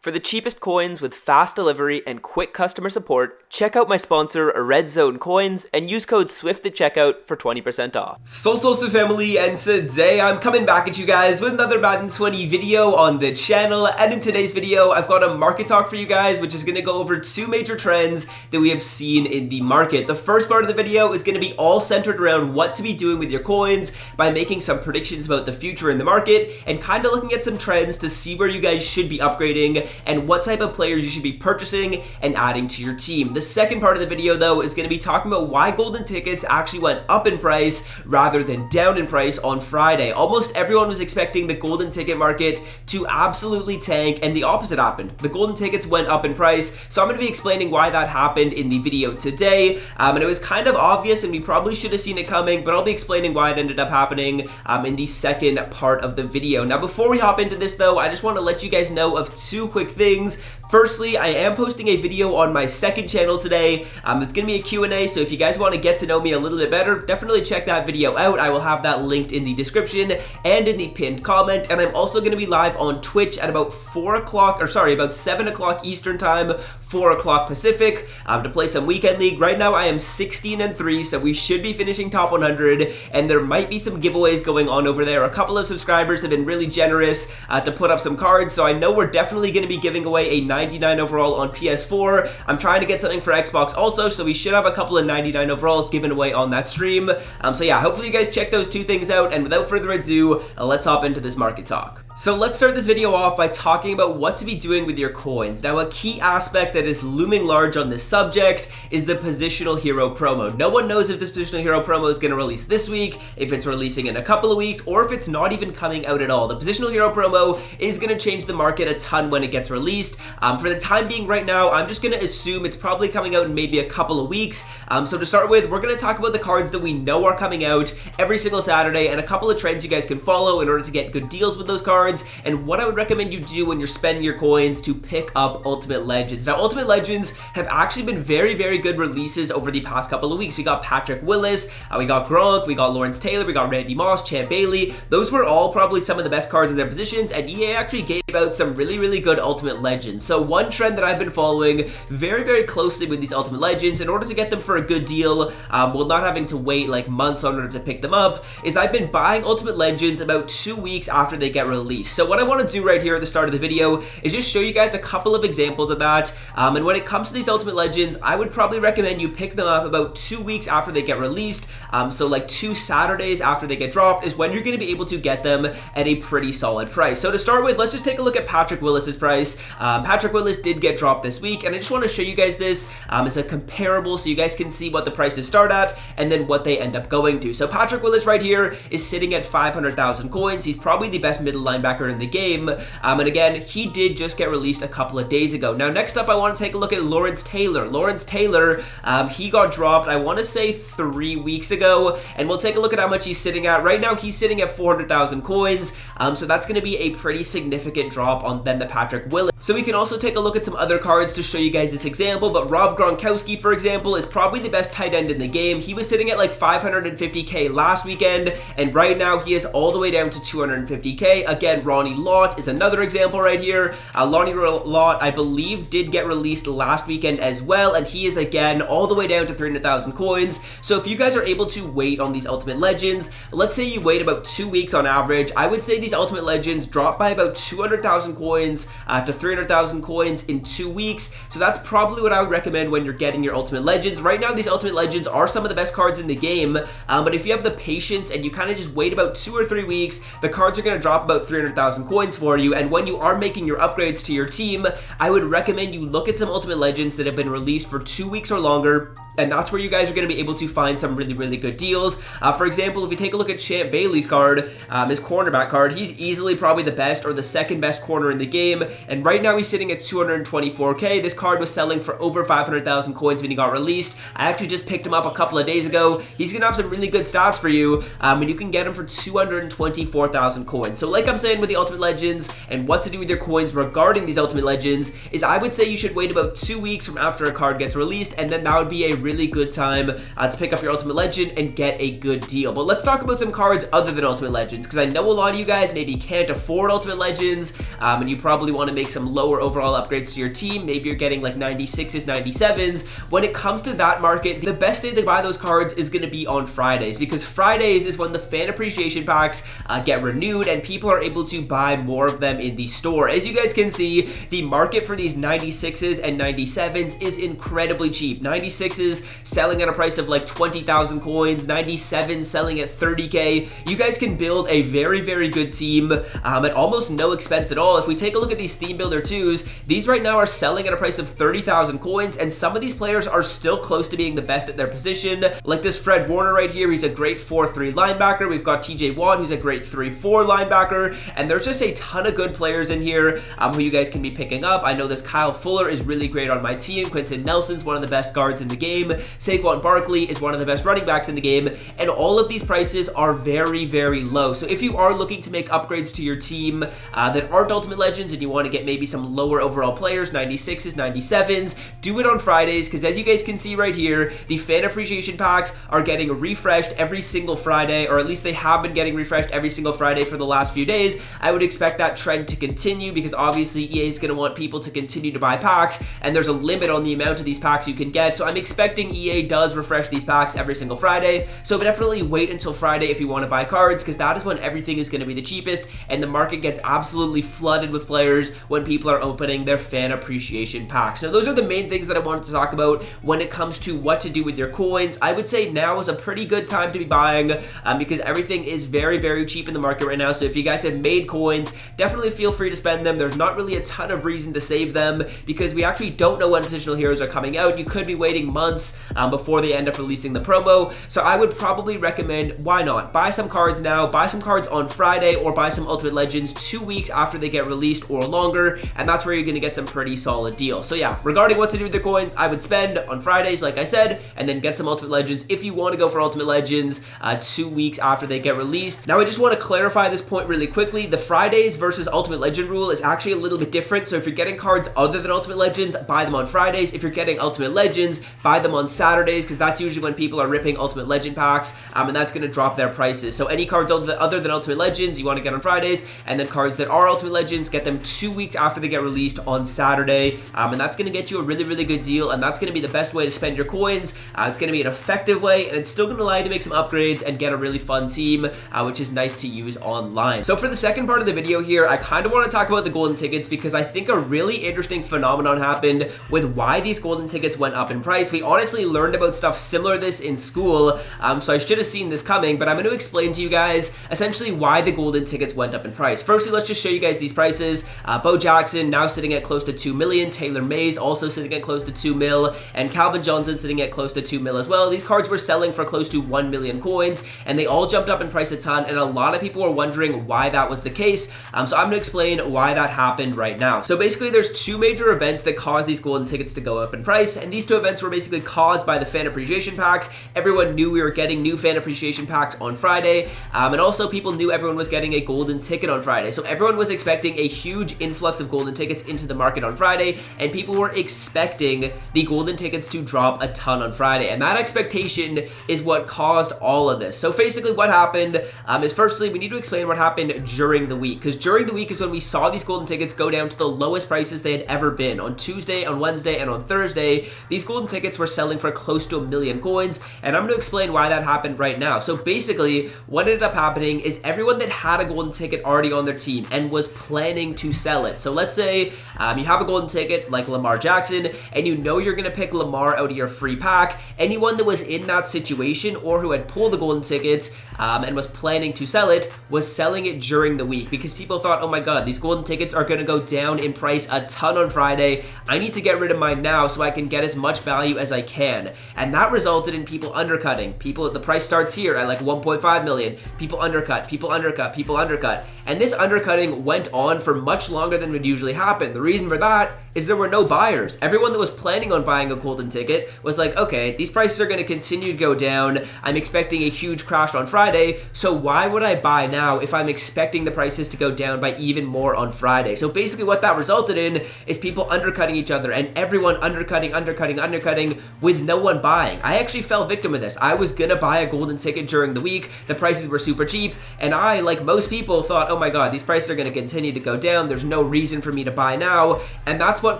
For the cheapest coins with fast delivery and quick customer support, check out my sponsor, Red Zone Coins, and use code SWIFT at checkout for 20% off. So family, and today I'm coming back at you guys with another Madden 20 video on the channel. And in today's video, I've got a market talk for you guys, which is going to go over two major trends that we have seen in the market. The first part of the video is going to be all centered around what to be doing with your coins by making some predictions about the future in the market and kind of looking at some trends to see where you guys should be upgrading and what type of players you should be purchasing and adding to your team. The second part of the video though is going to be talking about why golden tickets actually went up in price rather than down in price on Friday. Almost everyone was expecting the golden ticket market to absolutely tank, and the opposite happened. The golden tickets went up in price, so I'm going to be explaining why that happened in the video today. And it was kind of obvious and we probably should have seen it coming, but I'll be explaining why it ended up happening in the second part of the video. Now before we hop into this though, I just want to let you guys know of two quick things. Firstly, I am posting a video on my second channel today. It's going to be a Q&A, so if you guys want to get to know me a little bit better, definitely check that video out. I will have that linked in the description and in the pinned comment. And I'm also going to be live on Twitch at about 7 o'clock Eastern time, 4 o'clock Pacific, to play some weekend league. Right now, I am 16-3, so we should be finishing top 100, and there might be some giveaways going on over there. A couple of subscribers have been really generous to put up some cards, so I know we're definitely going to be giving away a 99 overall on PS4. I'm trying to get something for Xbox also, so we should have a couple of 99 overalls given away on that stream. So yeah, hopefully you guys check those two things out, and without further ado, let's hop into this market talk. So let's start this video off by talking about what to be doing with your coins. Now, a key aspect that is looming large on this subject is the positional hero promo. No one knows if this positional hero promo is going to release this week, if it's releasing in a couple of weeks, or if it's not even coming out at all. The positional hero promo is going to change the market a ton when it gets released. For the time being right now, I'm just going to assume it's probably coming out in maybe a couple of weeks. So to start with, we're going to talk about the cards that we know are coming out every single Saturday and a couple of trends you guys can follow in order to get good deals with those cards, and what I would recommend you do when you're spending your coins to pick up Ultimate Legends. Now, Ultimate Legends have actually been very, very good releases over the past couple of weeks. We got Patrick Willis, we got Gronk, we got Lawrence Taylor, we got Randy Moss, Champ Bailey. Those were all probably some of the best cards in their positions, and EA actually gave out some really, really good Ultimate Legends. So one trend that I've been following very, very closely with these Ultimate Legends in order to get them for a good deal, while not having to wait like months in order to pick them up, is I've been buying Ultimate Legends about 2 weeks after they get released. So what I want to do right here at the start of the video is just show you guys a couple of examples of that. And when it comes to these Ultimate Legends, I would probably recommend you pick them up about 2 weeks after they get released. So like 2 Saturdays after they get dropped is when you're going to be able to get them at a pretty solid price. So to start with, let's just take a look at Patrick Willis's price. Patrick Willis did get dropped this week, and I just want to show you guys this as a comparable so you guys can see what the prices start at and then what they end up going to. So Patrick Willis right here is sitting at 500,000 coins. He's probably the best middle linebacker in the game, and again, he did just get released a couple of days ago. Now, next up, I want to take a look at Lawrence Taylor. Lawrence Taylor, he got dropped, I want to say 3 weeks ago, and we'll take a look at how much he's sitting at. Right now, he's sitting at 400,000 coins, so that's going to be a pretty significant drop on than the Patrick Willis. So we can also take a look at some other cards to show you guys this example, but Rob Gronkowski, for example, is probably the best tight end in the game. He was sitting at like 550k last weekend, and right now he is all the way down to 250k. Again, Ronnie Lott is another example right here. Lonnie Lott, I believe, did get released last weekend as well, and he is again all the way down to 300,000 coins. So if you guys are able to wait on these Ultimate Legends, let's say you wait about 2 weeks on average, I would say these Ultimate Legends drop by about 200,000 coins to 300,000 coins in 2 weeks. So that's probably what I would recommend when you're getting your Ultimate Legends. Right now, these Ultimate Legends are some of the best cards in the game, but if you have the patience and you kind of just wait about 2 or 3 weeks, the cards are going to drop about 300,000 coins for you. And when you are making your upgrades to your team, I would recommend you look at some Ultimate Legends that have been released for 2 weeks or longer, and that's where you guys are going to be able to find some really, really good deals. For example, if you take a look at Champ Bailey's card, his cornerback card, he's easily probably the best or the second best corner in the game, and right now he's sitting at 224k. This card was selling for over 500,000 coins when he got released. I actually just picked him up a couple of days ago. He's going to have some really good stats for you, and you can get him for 224,000 coins. So like I'm saying, saying with the Ultimate Legends and what to do with your coins regarding these Ultimate Legends is I would say you should wait about 2 weeks from after a card gets released, and then that would be a really good time to pick up your Ultimate Legend and get a good deal. But let's talk about some cards other than Ultimate Legends, because I know a lot of you guys maybe can't afford Ultimate Legends, and you probably want to make some lower overall upgrades to your team. Maybe you're getting like 96s, 97s. When it comes to that market, the best day to buy those cards is going to be on Fridays, because Fridays is when the fan appreciation packs get renewed and people are able to buy more of them in the store. As you guys can see, the market for these 96s and 97s is incredibly cheap. 96s selling at a price of like 20,000 coins, 97s selling at 30k. You guys can build a very, very good team at almost no expense at all. If we take a look at these Theme Builder 2s, these right now are selling at a price of 30,000 coins, and some of these players are still close to being the best at their position. Like this Fred Warner right here, he's a great 4-3 linebacker. We've got TJ Watt, who's a great 3-4 linebacker, and there's just a ton of good players in here who you guys can be picking up. I know this Kyle Fuller is really great on my team. Quentin Nelson's one of the best guards in the game. Saquon Barkley is one of the best running backs in the game, and all of these prices are very, very low. So if you are looking to make upgrades to your team that aren't Ultimate Legends and you want to get maybe some lower overall players, 96s, 97s, do it on Fridays, because as you guys can see right here, the fan appreciation packs are getting refreshed every single Friday, or at least they have been getting refreshed every single Friday for the last few days. I would expect that trend to continue, because obviously EA is going to want people to continue to buy packs, and there's a limit on the amount of these packs you can get. So I'm expecting EA does refresh these packs every single Friday. So definitely wait until Friday if you want to buy cards, because that is when everything is going to be the cheapest, and the market gets absolutely flooded with players when people are opening their fan appreciation packs. Now those are the main things that I wanted to talk about when it comes to what to do with your coins. I would say now is a pretty good time to be buying because everything is very, very cheap in the market right now. So if you guys have made coins, definitely feel free to spend them. There's not really a ton of reason to save them because we actually don't know when positional heroes are coming out. You could be waiting months before they end up releasing the promo. So I would probably recommend, why not? Buy some cards now, buy some cards on Friday, or buy some Ultimate Legends 2 weeks after they get released or longer, and that's where you're going to get some pretty solid deals. So yeah, regarding what to do with the coins, I would spend on Fridays, like I said, and then get some Ultimate Legends if you want to go for Ultimate Legends 2 weeks after they get released. Now I just want to clarify this point really quickly. The Fridays versus Ultimate Legend rule is actually a little bit different. So if you're getting cards other than Ultimate Legends, buy them on Fridays. If you're getting Ultimate Legends, buy them on Saturdays, because that's usually when people are ripping Ultimate Legend packs, and that's going to drop their prices. So any cards other than Ultimate Legends you want to get on Fridays, and then cards that are Ultimate Legends, get them 2 weeks after they get released on Saturday, and that's going to get you a really, really good deal, and that's going to be the best way to spend your coins. It's going to be an effective way, and it's still going to allow you to make some upgrades and get a really fun team, which is nice to use online. So for the second part of the video here, I kind of want to talk about the golden tickets, because I think a really interesting phenomenon happened with why these golden tickets went up in price. We honestly learned about stuff similar to this in school, so I should have seen this coming, but I'm going to explain to you guys essentially why the golden tickets went up in price. Firstly, let's just show you guys these prices. Bo Jackson now sitting at close to 2 million, Taylor Mays also sitting at close to 2 mil, and Calvin Johnson sitting at close to 2 mil as well. These cards were selling for close to 1 million coins, and they all jumped up in price a ton, and a lot of people were wondering why that was the case. So I'm going to explain why that happened right now. So basically, there's two major events that caused these golden tickets to go up in price, and these two events were basically caused by the fan appreciation packs. Everyone knew we were getting new fan appreciation packs on Friday, and also people knew everyone was getting a golden ticket on Friday. So everyone was expecting a huge influx of golden tickets into the market on Friday, and people were expecting the golden tickets to drop a ton on Friday, and that expectation is what caused all of this. So basically what happened is, firstly, we need to explain what happened during the week, because during the week is when we saw these golden tickets go down to the lowest prices they had ever been. On Tuesday, on Wednesday, and on Thursday, these golden tickets were selling for close to 1 million coins, and I'm going to explain why that happened right now. So basically, what ended up happening is everyone that had a golden ticket already on their team and was planning to sell it. So let's say you have a golden ticket like Lamar Jackson, and you know you're going to pick Lamar out of your free pack. Anyone that was in that situation or who had pulled the golden tickets and was planning to sell it was selling it during the week, because people thought, oh my god, these golden tickets are going to go down in price a ton on Friday. I need to get rid of mine now so I can get as much value as I can. And that resulted in people undercutting. The price starts here at like 1.5 million. People undercut, people undercut, people undercut. And this undercutting went on for much longer than would usually happen. The reason for that is there were no buyers. Everyone that was planning on buying a golden ticket was like, okay, these prices are going to continue to go down. I'm expecting a huge crash on Friday, so why would I buy now if I'm expecting expecting the prices to go down by even more on Friday. So basically what that resulted in is people undercutting each other and everyone undercutting with no one buying. I actually fell victim of this. I was gonna buy a golden ticket during the week. The prices were super cheap, and I, like most people, thought, oh my god, these prices are gonna continue to go down. There's no reason for me to buy now. And that's what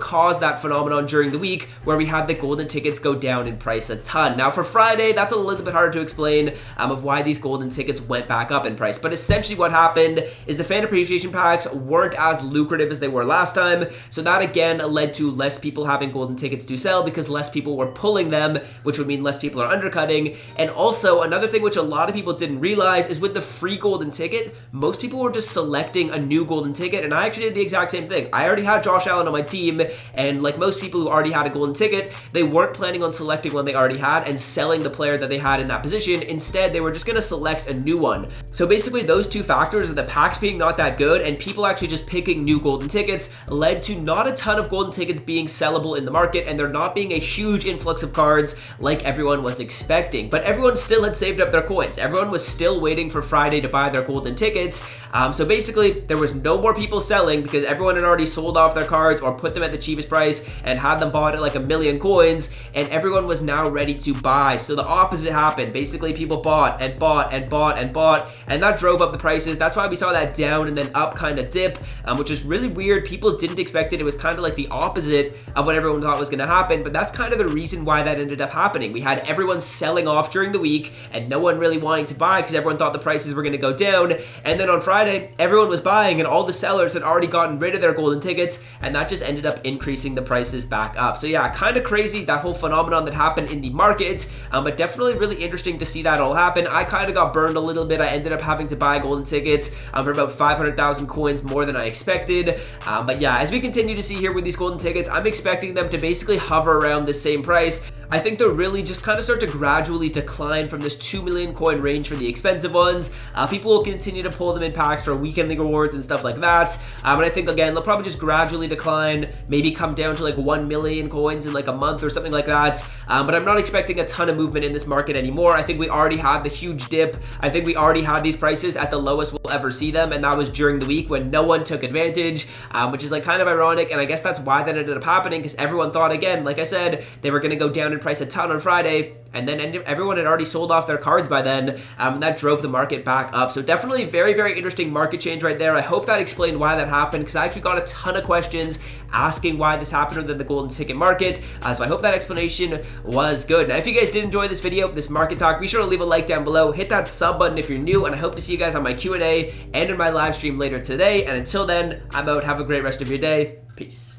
caused that phenomenon during the week where we had the golden tickets go down in price a ton. Now for Friday, that's a little bit harder to explain of why these golden tickets went back up in price. But essentially what happened is the fan appreciation packs weren't as lucrative as they were last time. So that again led to less people having golden tickets to sell because less people were pulling them, which would mean less people are undercutting. And also another thing which a lot of people didn't realize is with the free golden ticket, most people were just selecting a new golden ticket, and I actually did the exact same thing. I already had Josh Allen on my team, and like most people who already had a golden ticket, they weren't planning on selecting one they already had and selling the player that they had in that position. Instead, they were just going to select a new one. So basically those two factors of the packs being not that good and people actually just picking new golden tickets led to not a ton of golden tickets being sellable in the market, and there not being a huge influx of cards like everyone was expecting. But everyone still had saved up their coins. Everyone was still waiting for Friday to buy their golden tickets. So basically there was no more people selling because everyone had already sold off their cards or put them at the cheapest price and had them bought at like 1,000,000 coins, and everyone was now ready to buy. So the opposite happened. Basically people bought and bought and bought and bought, and that drove up the prices. That's why we saw that down and then up kind of dip, which is really weird. People didn't expect it. It was kind of like the opposite of what everyone thought was going to happen, but that's kind of the reason why that ended up happening. We had everyone selling off during the week and no one really wanting to buy because everyone thought the prices were going to go down, and then on Friday everyone was buying and all the sellers had already gotten rid of their golden tickets, and that just ended up increasing the prices back up. So yeah, kind of crazy, that whole phenomenon that happened in the market, but definitely really interesting to see that all happen. I kind of got burned a little bit. I ended up having to buy golden tickets for about 500,000 coins more than I expected, but yeah, as we continue to see here with these golden tickets, I'm expecting them to basically hover around the same price. I think they'll really just kind of start to gradually decline from this 2 million coin range for the expensive ones. People will continue to pull them in packs for weekly rewards and stuff like that, and I think again they'll probably just gradually decline, maybe come down to like 1 million coins in like a month or something like that, but I'm not expecting a ton of movement in this market anymore. I think we already had the huge dip. I think we already had these prices at the lowest we'll ever see them, and that was during the week when no one took advantage, which is like kind of ironic, and I guess that's why that ended up happening, because everyone thought, again, like I said, they were going to go down in price a ton on Friday, and then everyone had already sold off their cards by then, and that drove the market back up. So definitely very, very interesting market change right there. I hope that explained why that happened, because I actually got a ton of questions asking why this happened within the golden ticket market, so I hope that explanation was good. Now if you guys did enjoy this video, this market talk, be sure to leave a like down below, hit that sub button if you're new, and I hope to see you guys on my Q&A and in my live stream later today. And until then, I'm out. Have a great rest of your day. Peace.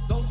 So